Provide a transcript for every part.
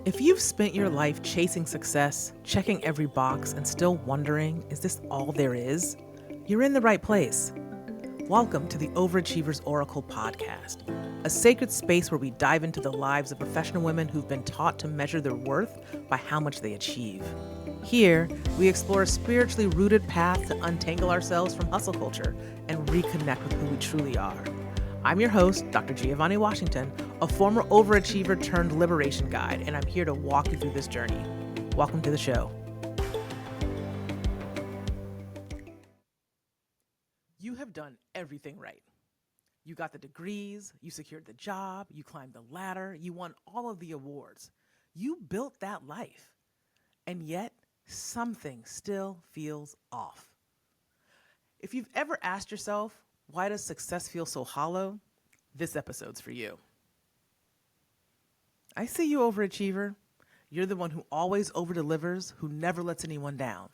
If you've spent your life chasing success, checking every box, and still wondering, is this all there is? You're in the right place. Welcome to the Overachiever's Oracle podcast, a sacred space where we dive into the lives of professional women who've been taught to measure their worth by how much they achieve. Here, we explore a spiritually rooted path to untangle ourselves from hustle culture and reconnect with who we truly are. I'm your host, Dr. Giovanni Washington, a former overachiever turned liberation guide, and I'm here to walk you through this journey. Welcome to the show. You have done everything right. You got the degrees, you secured the job, you climbed the ladder, you won all of the awards. You built that life. And yet, something still feels off. If you've ever asked yourself, why does success feel so hollow? This episode's for you. I see you, overachiever. You're the one who always overdelivers, who never lets anyone down.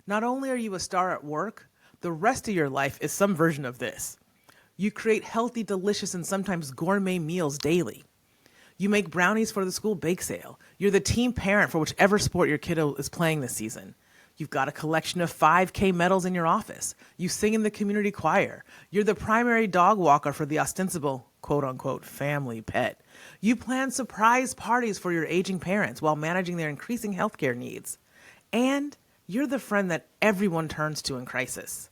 Not only are you a star at work, the rest of your life is some version of this. You create healthy, delicious, and sometimes gourmet meals daily. You make brownies for the school bake sale. You're the team parent for whichever sport your kiddo is playing this season. You've got a collection of 5K medals in your office. You sing in the community choir. You're the primary dog walker for the ostensible, quote unquote, family pet. You plan surprise parties for your aging parents while managing their increasing healthcare needs. And you're the friend that everyone turns to in crisis.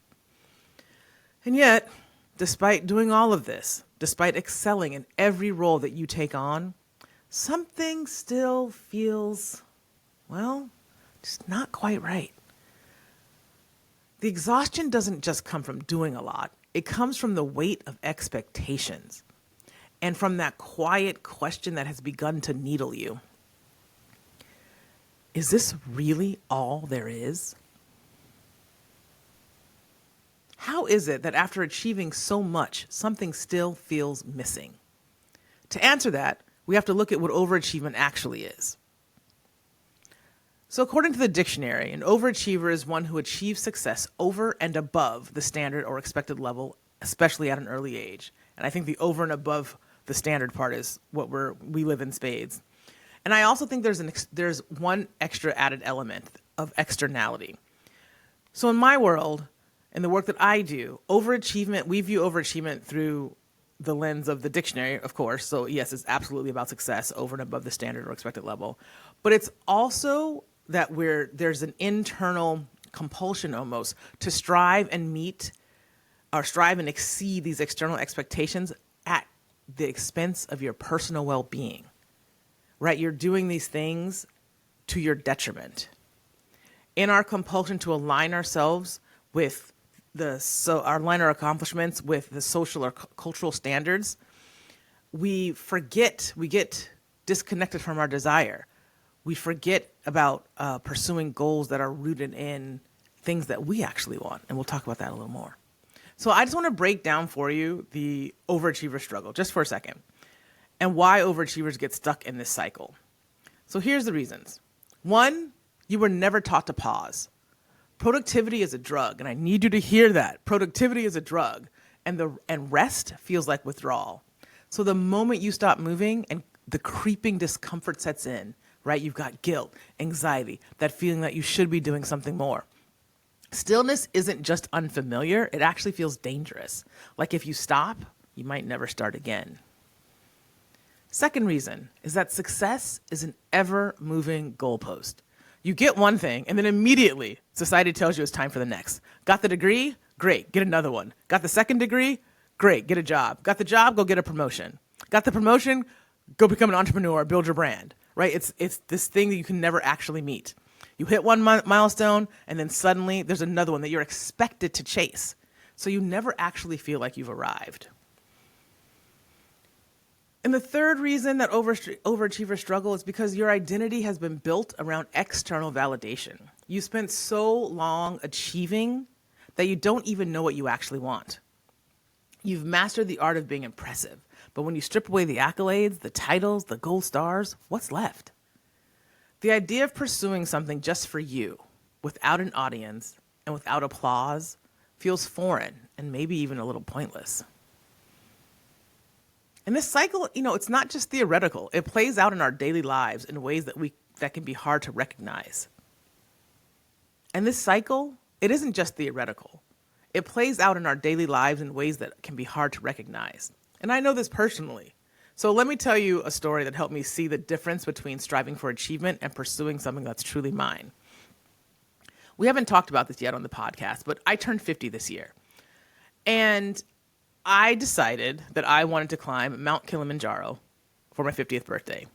And yet, despite doing all of this, despite excelling in every role that you take on, something still feels, well, just not quite right. The exhaustion doesn't just come from doing a lot. It comes from the weight of expectations and from that quiet question that has begun to needle you. Is this really all there is? How is it that after achieving so much, something still feels missing? To answer that, we have to look at what overachievement actually is. So according to the dictionary, an overachiever is one who achieves success over and above the standard or expected level, especially at an early age. And I think the over and above the standard part is what we live in spades. And I also think there's one extra added element of externality. So in my world, in the work that I do, overachievement, we view overachievement through the lens of the dictionary, of course. So yes, it's absolutely about success over and above the standard or expected level. But it's also that there's an internal compulsion almost to strive and meet or strive and exceed these external expectations at the expense of your personal well-being, right? You're doing these things to your detriment. In our compulsion to align ourselves with align our accomplishments with the social or cultural standards, we get disconnected from our desire. We forget about pursuing goals that are rooted in things that we actually want. And we'll talk about that a little more. So I just want to break down for you the overachiever struggle just for a second and why overachievers get stuck in this cycle. So here's the reasons. One, you were never taught to pause. Productivity is a drug, and I need you to hear that. Productivity is a drug, and rest feels like withdrawal. So the moment you stop moving and the creeping discomfort sets in, right? You've got guilt, anxiety, that feeling that you should be doing something more. Stillness isn't just unfamiliar, it actually feels dangerous. Like if you stop, you might never start again. Second reason is that success is an ever-moving goalpost. You get one thing, and then immediately society tells you it's time for the next. Got the degree? Great, get another one. Got the second degree? Great, get a job. Got the job? Go get a promotion. Got the promotion? Go become an entrepreneur, build your brand, right? It's this thing that you can never actually meet. You hit one milestone, and then suddenly there's another one that you're expected to chase. So you never actually feel like you've arrived. And the third reason that overachievers struggle is because your identity has been built around external validation. You spent so long achieving that you don't even know what you actually want. You've mastered the art of being impressive, but when you strip away the accolades, the titles, the gold stars, what's left? The idea of pursuing something just for you, without an audience and without applause, feels foreign and maybe even a little pointless. And this cycle, it's not just theoretical. It plays out in our daily lives in ways that can be hard to recognize. And this cycle, it isn't just theoretical. It plays out in our daily lives in ways that can be hard to recognize. And I know this personally. So let me tell you a story that helped me see the difference between striving for achievement and pursuing something that's truly mine. We haven't talked about this yet on the podcast, but I turned 50 this year. And I decided that I wanted to climb Mount Kilimanjaro for my 50th birthday.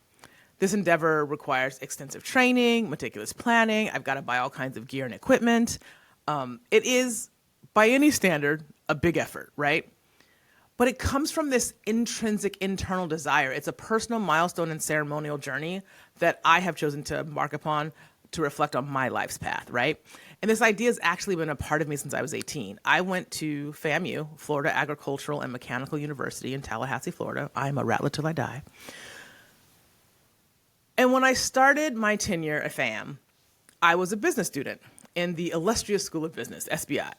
This endeavor requires extensive training, meticulous planning. I've got to buy all kinds of gear and equipment. It is, by any standard, a big effort, right? But it comes from this intrinsic internal desire. It's a personal milestone and ceremonial journey that I have chosen to embark upon to reflect on my life's path, right? And this idea has actually been a part of me since I was 18. I went to FAMU, Florida Agricultural and Mechanical University in Tallahassee, Florida. I'm a rattler till I die. And when I started my tenure at FAM, I was a business student in the illustrious School of Business, SBI.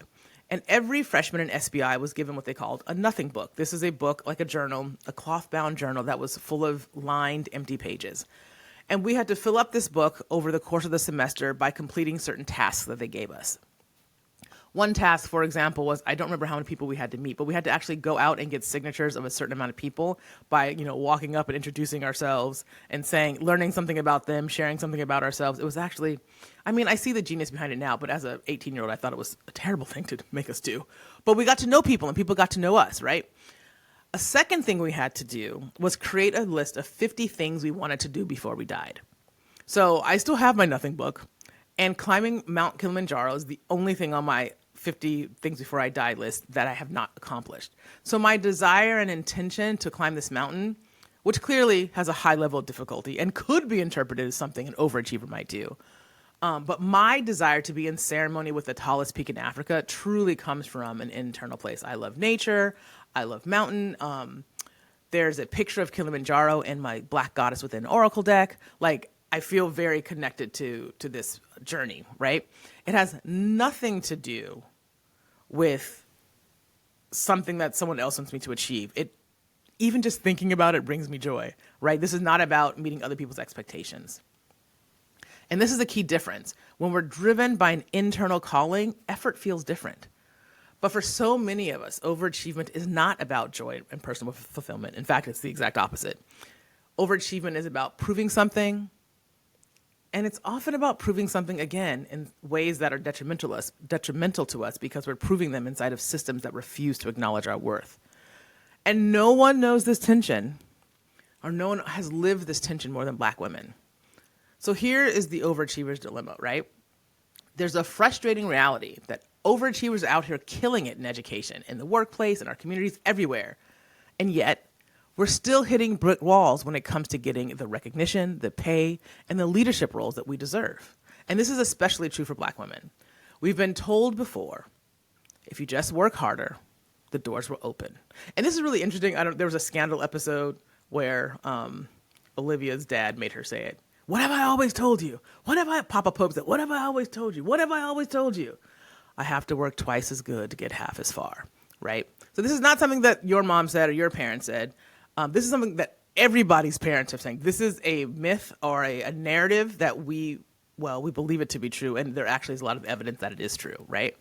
And every freshman in SBI was given what they called a nothing book. This is a book like a journal, a cloth-bound journal that was full of lined, empty pages. And we had to fill up this book over the course of the semester by completing certain tasks that they gave us. One task, for example, was, I don't remember how many people we had to meet, but we had to actually go out and get signatures of a certain amount of people by, walking up and introducing ourselves and learning something about them, sharing something about ourselves. It was actually, I see the genius behind it now, but as a 18-year-old, I thought it was a terrible thing to make us do. But we got to know people and people got to know us, right? A second thing we had to do was create a list of 50 things we wanted to do before we died. So I still have my nothing book, and climbing Mount Kilimanjaro is the only thing on my 50 things before I die list that I have not accomplished. So my desire and intention to climb this mountain, which clearly has a high level of difficulty and could be interpreted as something an overachiever might do. But my desire to be in ceremony with the tallest peak in Africa truly comes from an internal place. I love nature. I love mountain. There's a picture of Kilimanjaro in my Black Goddess Within Oracle deck. I feel very connected to this journey, right? It has nothing to do with something that someone else wants me to achieve. Even just thinking about it brings me joy, right? This is not about meeting other people's expectations. And this is a key difference. When we're driven by an internal calling, effort feels different. But for so many of us, overachievement is not about joy and personal fulfillment. In fact, it's the exact opposite. Overachievement is about proving something, and it's often about proving something again in ways that are detrimental to us because we're proving them inside of systems that refuse to acknowledge our worth. And no one knows this tension, or no one has lived this tension more than Black women. So here is the overachiever's dilemma, right? There's a frustrating reality that overachievers are out here killing it in education, in the workplace, in our communities, everywhere. And yet, we're still hitting brick walls when it comes to getting the recognition, the pay, and the leadership roles that we deserve. And this is especially true for Black women. We've been told before, if you just work harder, the doors will open. And this is really interesting. There was a Scandal episode where Olivia's dad made her say it. What have I always told you? Papa Pope said, what have I always told you? What have I always told you? I have to work twice as good to get half as far, right? So this is not something that your mom said or your parents said. This is something that everybody's parents are saying. This is a myth or a narrative that we believe it to be true, and there actually is a lot of evidence that it is true, right?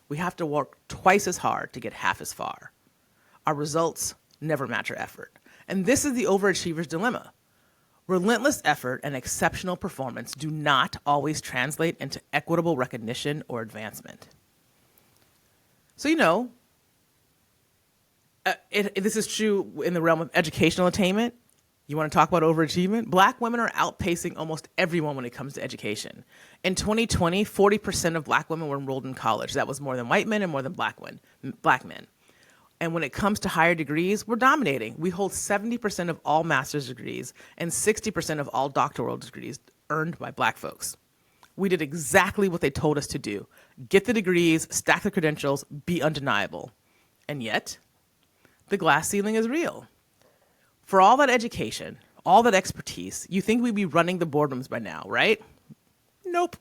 We have to work twice as hard to get half as far. Our results never match our effort. And this is the overachiever's dilemma. Relentless effort and exceptional performance do not always translate into equitable recognition or advancement. So, this is true in the realm of educational attainment. You want to talk about overachievement? Black women are outpacing almost everyone when it comes to education. In 2020, 40% of Black women were enrolled in college. That was more than white men and more than Black men. And when it comes to higher degrees, we're dominating. We hold 70% of all master's degrees and 60% of all doctoral degrees earned by Black folks. We did exactly what they told us to do. Get the degrees, stack the credentials, be undeniable. And yet, the glass ceiling is real. For all that education, all that expertise, you think we'd be running the boardrooms by now, right? Nope.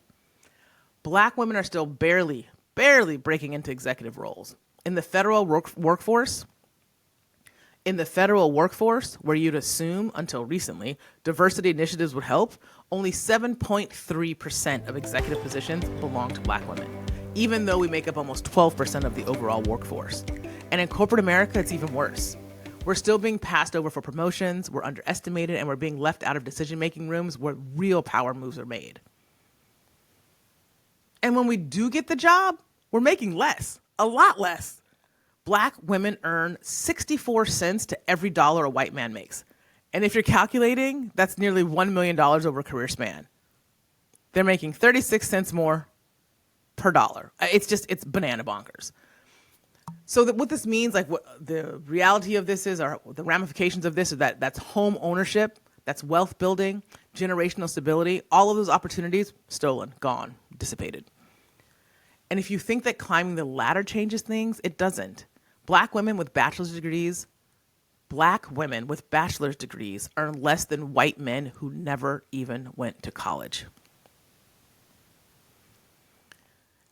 Black women are still barely breaking into executive roles. In the federal workforce, In the federal workforce, where you'd assume, until recently, diversity initiatives would help, only 7.3% of executive positions belong to Black women, even though we make up almost 12% of the overall workforce. And in corporate America, it's even worse. We're still being passed over for promotions, we're underestimated, and we're being left out of decision-making rooms where real power moves are made. And when we do get the job, we're making less, a lot less. Black women earn 64 cents to every dollar a white man makes. And if you're calculating, that's nearly $1 million over a career span. They're making 36 cents more per dollar. It's banana bonkers. So what this means, like what the reality of this is, or the ramifications of this, is that that's home ownership, that's wealth building, generational stability, all of those opportunities stolen, gone, dissipated. And if you think that climbing the ladder changes things, it doesn't. Black women with bachelor's degrees earn less than white men who never even went to college.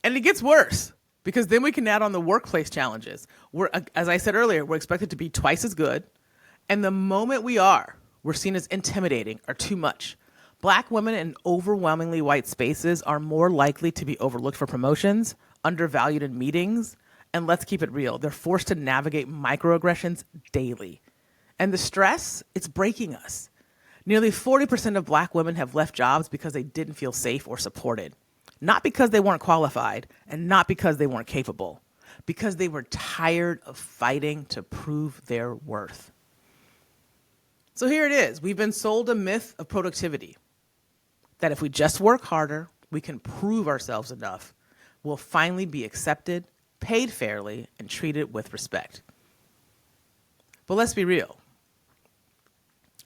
And it gets worse, because then we can add on the workplace challenges. As I said earlier, we're expected to be twice as good. And the moment we're seen as intimidating or too much. Black women in overwhelmingly white spaces are more likely to be overlooked for promotions, undervalued in meetings, and let's keep it real, they're forced to navigate microaggressions daily. And the stress, it's breaking us. Nearly 40% of Black women have left jobs because they didn't feel safe or supported. Not because they weren't qualified, and not because they weren't capable, because they were tired of fighting to prove their worth. So here it is. We've been sold a myth of productivity, that if we just work harder, we can prove ourselves enough. We'll finally be accepted, paid fairly, and treated with respect. But let's be real.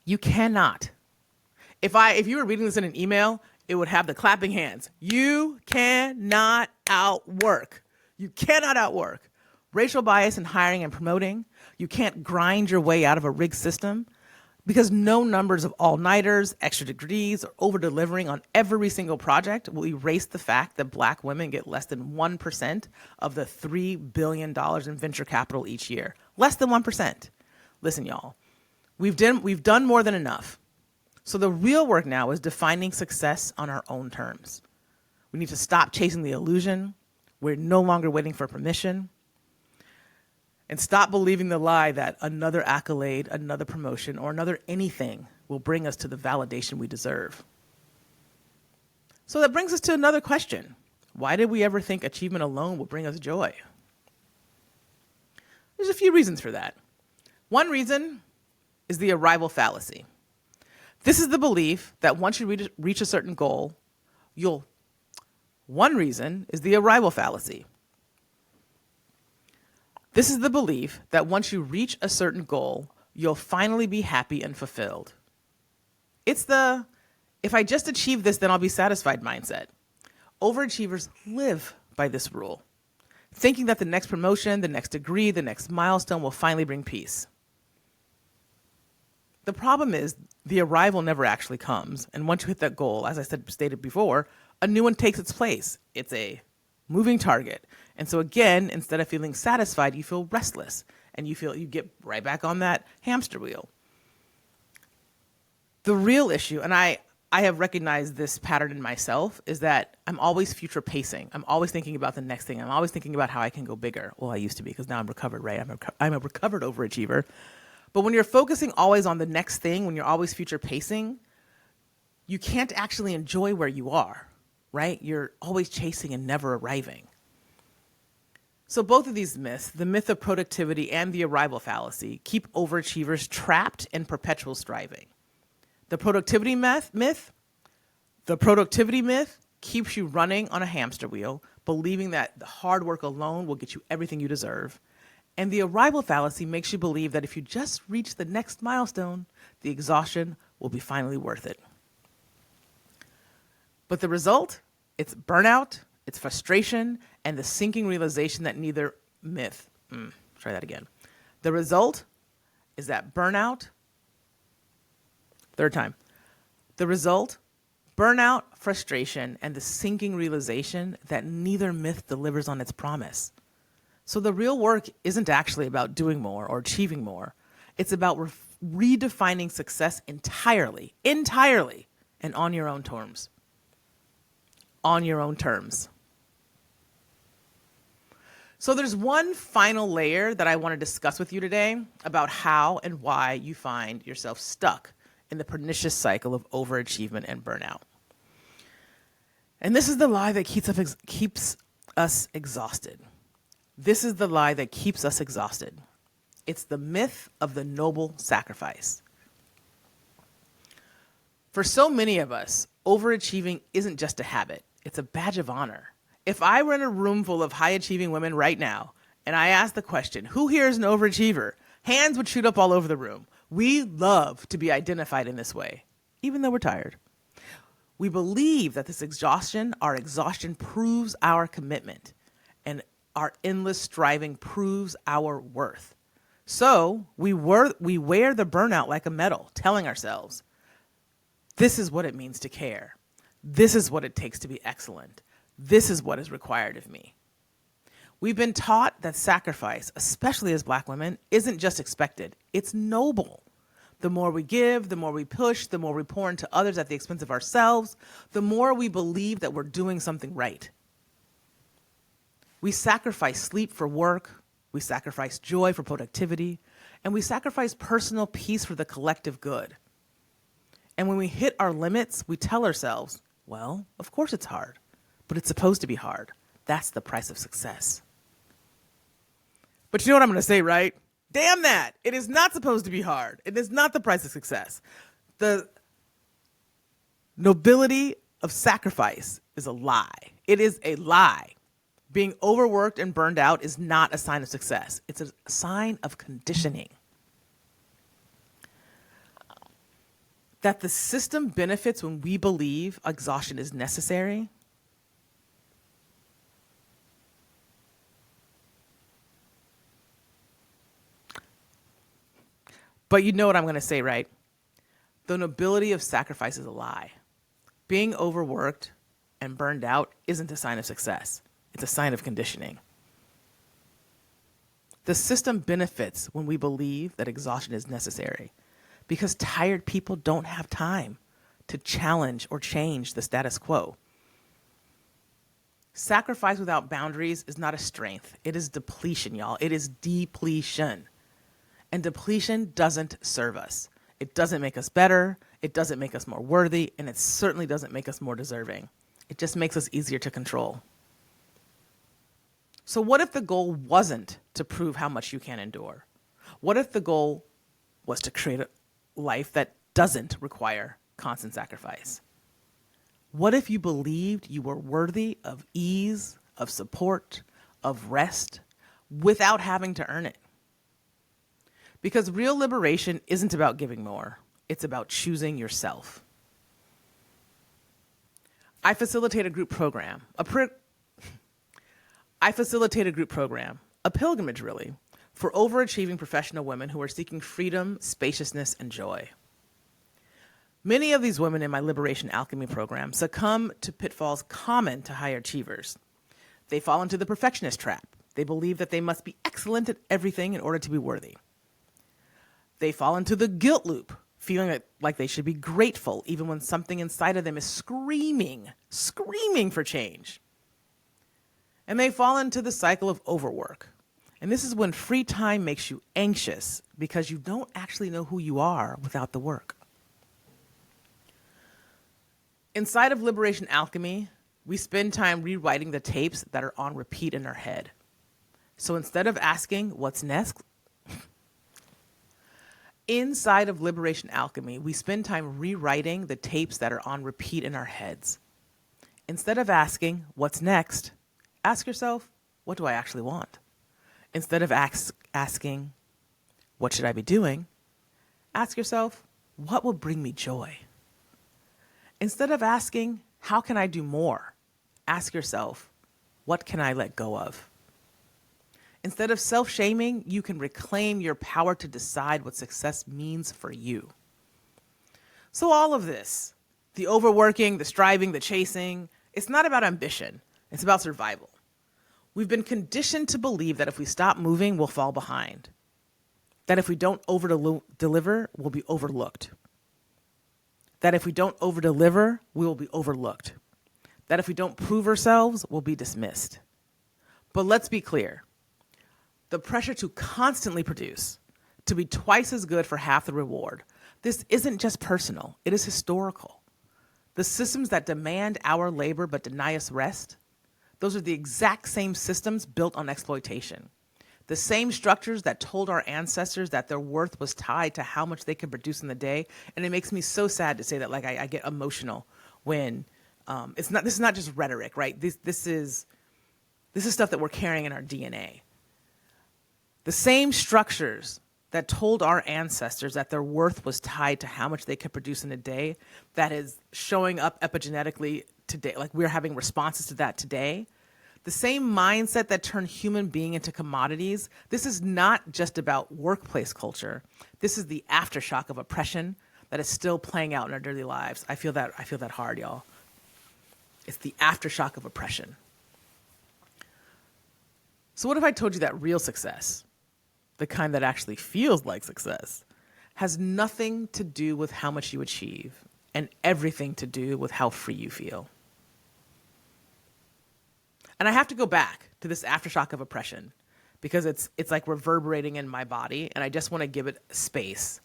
You cannot. If you were reading this in an email, it would have the clapping hands. You cannot outwork. You cannot outwork. Racial bias in hiring and promoting. You can't grind your way out of a rigged system, because no numbers of all-nighters, extra degrees, or over-delivering on every single project will erase the fact that Black women get less than 1% of the $3 billion in venture capital each year. Less than 1%. Listen, y'all, we've done more than enough. So the real work now is defining success on our own terms. We need to stop chasing the illusion. We're no longer waiting for permission. And stop believing the lie that another accolade, another promotion, or another anything will bring us to the validation we deserve. So that brings us to another question. Why did we ever think achievement alone will bring us joy? There's a few reasons for that. One reason is the arrival fallacy. This is the belief that once you reach a certain goal, One reason is the arrival fallacy. This is the belief that once you reach a certain goal, you'll finally be happy and fulfilled. It's the, if I just achieve this, then I'll be satisfied mindset. Overachievers live by this rule, thinking that the next promotion, the next degree, the next milestone will finally bring peace. The problem is the arrival never actually comes. And once you hit that goal, as I stated before, a new one takes its place. It's a moving target. And so again, instead of feeling satisfied, you feel restless and you get right back on that hamster wheel. The real issue, and I have recognized this pattern in myself, is that I'm always future pacing. I'm always thinking about the next thing. I'm always thinking about how I can go bigger. Well, I used to be, because now I'm recovered, right? I'm a recovered overachiever. But when you're focusing always on the next thing, when you're always future pacing, you can't actually enjoy where you are, right? You're always chasing and never arriving. So both of these myths, the myth of productivity and the arrival fallacy, keep overachievers trapped in perpetual striving. The productivity myth keeps you running on a hamster wheel, believing that the hard work alone will get you everything you deserve. And the arrival fallacy makes you believe that if you just reach the next milestone, the exhaustion will be finally worth it. But the result, it's burnout, it's frustration, and the sinking realization that neither myth, try that again. The result is that burnout, third time. The result, burnout, frustration, and the sinking realization that neither myth delivers on its promise. So the real work isn't actually about doing more or achieving more. It's about redefining success entirely, and on your own terms. On your own terms. So there's one final layer that I want to discuss with you today about how and why you find yourself stuck in the pernicious cycle of overachievement and burnout. And this is the lie that keeps us exhausted. This is the lie that keeps us exhausted. It's the myth of the noble sacrifice. For so many of us, overachieving isn't just a habit. It's a badge of honor. If I were in a room full of high-achieving women right now, and I asked the question, who here is an overachiever? Hands would shoot up all over the room. We love to be identified in this way, even though we're tired. We believe that our exhaustion proves our commitment, and our endless striving proves our worth. So we wear the burnout like a medal, telling ourselves, this is what it means to care. This is what it takes to be excellent. This is what is required of me. We've been taught that sacrifice, especially as Black women, isn't just expected. It's noble. The more we give, the more we push, the more we pour into others at the expense of ourselves, the more we believe that we're doing something right. We sacrifice sleep for work, we sacrifice joy for productivity, and we sacrifice personal peace for the collective good. And when we hit our limits, we tell ourselves, well, of course it's hard, but it's supposed to be hard. That's the price of success. But you know what I'm going to say, right? Damn that. It is not supposed to be hard. It is not the price of success. The nobility of sacrifice is a lie. It is a lie. Being overworked and burned out is not a sign of success. It's a sign of conditioning. That the system benefits when we believe exhaustion is necessary. But you know what I'm going to say, right? The nobility of sacrifice is a lie. Being overworked and burned out isn't a sign of success. It's a sign of conditioning. The system benefits when we believe that exhaustion is necessary because tired people don't have time to challenge or change the status quo. Sacrifice without boundaries is not a strength. It is depletion, y'all. It is depletion. And depletion doesn't serve us. It doesn't make us better. It doesn't make us more worthy. And it certainly doesn't make us more deserving. It just makes us easier to control. So what if the goal wasn't to prove how much you can endure? What if the goal was to create a life that doesn't require constant sacrifice? What if you believed you were worthy of ease, of support, of rest, without having to earn it? Because real liberation isn't about giving more. It's about choosing yourself. I facilitate a group program, a pilgrimage really, for overachieving professional women who are seeking freedom, spaciousness, and joy. Many of these women in my Liberation Alchemy program succumb to pitfalls common to high achievers. They fall into the perfectionist trap. They believe that they must be excellent at everything in order to be worthy. They fall into the guilt loop, feeling like they should be grateful even when something inside of them is screaming for change. And they fall into the cycle of overwork. And this is when free time makes you anxious because you don't actually know who you are without the work. Inside of Liberation Alchemy, we spend time rewriting the tapes that are on repeat in our head. So instead of asking what's next, inside of Liberation Alchemy, we spend time rewriting the tapes that are on repeat in our heads. Instead of asking, what's next, ask yourself, what do I actually want? Instead of asking, what should I be doing? Ask yourself, what will bring me joy? Instead of asking, how can I do more? Ask yourself, what can I let go of? Instead of self-shaming, you can reclaim your power to decide what success means for you. So all of this, the overworking, the striving, the chasing, it's not about ambition. It's about survival. We've been conditioned to believe that if we stop moving, we'll fall behind. That if we don't over-deliver, we'll be overlooked. That if we don't over-deliver, we will be overlooked. That if we don't prove ourselves, we'll be dismissed. But let's be clear. The pressure to constantly produce, to be twice as good for half the reward, this isn't just personal, it is historical. The systems that demand our labor but deny us rest, those are the exact same systems built on exploitation. The same structures that told our ancestors that their worth was tied to how much they could produce in the day. And it makes me so sad to say that, like, I get emotional when this is not just rhetoric, right? This is stuff that we're carrying in our DNA. The same structures that told our ancestors that their worth was tied to how much they could produce in a day, that is showing up epigenetically today, like we're having responses to that today. The same mindset that turned human being into commodities. This is not just about workplace culture. This is the aftershock of oppression that is still playing out in our daily lives. I feel that hard, y'all. It's the aftershock of oppression. So what if I told you that real success, the kind that actually feels like success, has nothing to do with how much you achieve and everything to do with how free you feel? And I have to go back to this aftershock of oppression because it's like reverberating in my body, and I just want to give it space.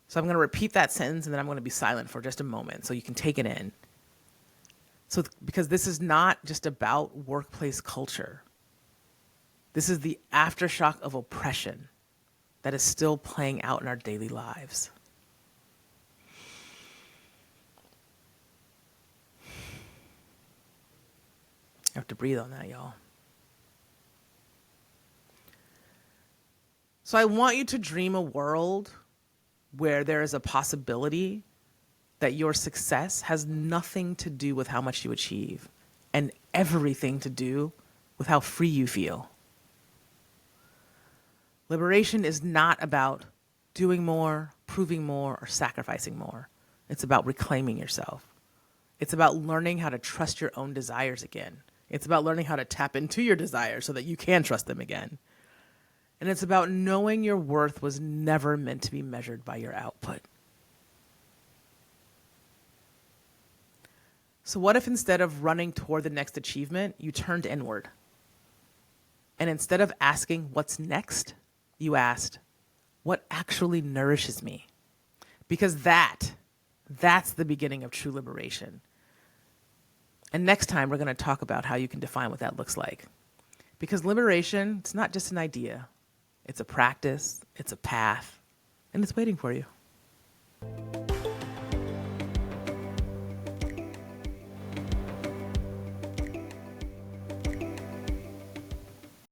So I'm going to repeat that sentence, and then I'm going to be silent for just a moment so you can take it in. So because this is not just about workplace culture. This is the aftershock of oppression that is still playing out in our daily lives. You have to breathe on that, y'all. So I want you to dream a world where there is a possibility that your success has nothing to do with how much you achieve and everything to do with how free you feel. Liberation is not about doing more, proving more, or sacrificing more. It's about reclaiming yourself. It's about learning how to trust your own desires again. It's about learning how to tap into your desires so that you can trust them again. And it's about knowing your worth was never meant to be measured by your output. So what if instead of running toward the next achievement, you turned inward? And instead of asking what's next, you asked, what actually nourishes me? Because that's the beginning of true liberation. And next time, we're going to talk about how you can define what that looks like. Because liberation, it's not just an idea. It's a practice, it's a path, and it's waiting for you.